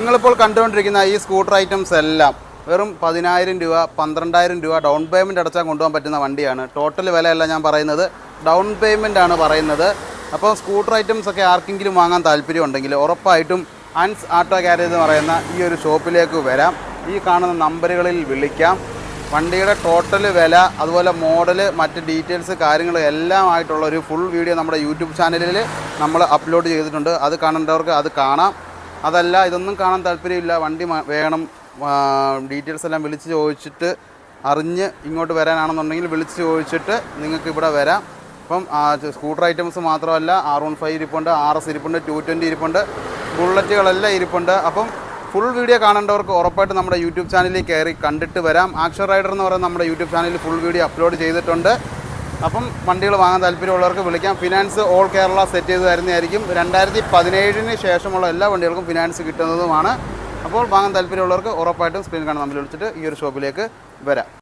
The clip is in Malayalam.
നിങ്ങളിപ്പോൾ കണ്ടുകൊണ്ടിരിക്കുന്ന ഈ സ്കൂട്ടർ ഐറ്റംസ് എല്ലാം വെറും 10,000 രൂപ 12,000 രൂപ ഡൗൺ പേയ്മെൻറ്റ് അടച്ചാൽ കൊണ്ടുപോകാൻ പറ്റുന്ന വണ്ടിയാണ്. ടോട്ടൽ വിലയല്ല ഞാൻ പറയുന്നത്, ഡൗൺ പേയ്മെൻ്റ് ആണ് പറയുന്നത്. അപ്പോൾ സ്കൂട്ടർ ഐറ്റംസ് ഒക്കെ ആർക്കെങ്കിലും വാങ്ങാൻ താല്പര്യം ഉണ്ടെങ്കിൽ ഉറപ്പായിട്ടും അൻസ് ആട്ടോ ഗാരേജ് എന്ന് പറയുന്ന ഈ ഒരു ഷോപ്പിലേക്ക് വരാം. ഈ കാണുന്ന നമ്പറുകളിൽ വിളിക്കാം. വണ്ടിയുടെ ടോട്ടൽ വില, അതുപോലെ മോഡൽ, മറ്റ് ഡീറ്റെയിൽസ് കാര്യങ്ങൾ എല്ലാം ആയിട്ടുള്ള ഒരു ഫുൾ വീഡിയോ നമ്മുടെ യൂട്യൂബ് ചാനലിൽ നമ്മൾ അപ്ലോഡ് ചെയ്തിട്ടുണ്ട്. അത് കാണേണ്ടവർക്ക് അത് കാണാം. അതല്ല ഇതൊന്നും കാണാൻ താല്പര്യമില്ല, വണ്ടി വേണം, ഡീറ്റെയിൽസ് എല്ലാം വിളിച്ച് ചോദിച്ചിട്ട് അറിഞ്ഞ് ഇങ്ങോട്ട് വരാനാണെന്നുണ്ടെങ്കിൽ വിളിച്ച് ചോദിച്ചിട്ട് നിങ്ങൾക്ക് ഇവിടെ വരാം. അപ്പം സ്കൂട്ടർ ഐറ്റംസ് മാത്രമല്ല, R15 ഇരിപ്പുണ്ട്, RS ഇരിപ്പുണ്ട്, 220 ഇരിപ്പുണ്ട്, ബുള്ളറ്റുകളെല്ലാം ഇരിപ്പുണ്ട്. അപ്പം ഫുൾ വീഡിയോ കാണേണ്ടവർക്ക് ഉറപ്പായിട്ട് നമ്മുടെ യൂട്യൂബ് ചാനലിൽ കയറി കണ്ടിട്ട് വരാം. ആക്ഷൻ റൈഡർ എന്ന് പറയുന്ന നമ്മുടെ യൂട്യൂബ് ചാനലിൽ ഫുൾ വീഡിയോ അപ്ലോഡ് ചെയ്തിട്ടുണ്ട്. അപ്പം വണ്ടികൾ വാങ്ങാൻ താല്പര്യമുള്ളവർക്ക് വിളിക്കാം. ഫിനാൻസ് ഓൾ കേരള സെറ്റ് ചെയ്ത് തരുന്നതായിരിക്കും. 2017 ശേഷമുള്ള എല്ലാ വണ്ടികൾക്കും ഫിനാൻസ് കിട്ടുന്നതുമാണ്. അപ്പോൾ വാങ്ങാൻ താല്പര്യമുള്ളവർക്ക് ഉറപ്പായിട്ടും സ്ക്രീൻ കാണാൻ നമ്മൾ വിളിച്ചിട്ട് ഈ ഒരു ഷോപ്പിലേക്ക് വരാം.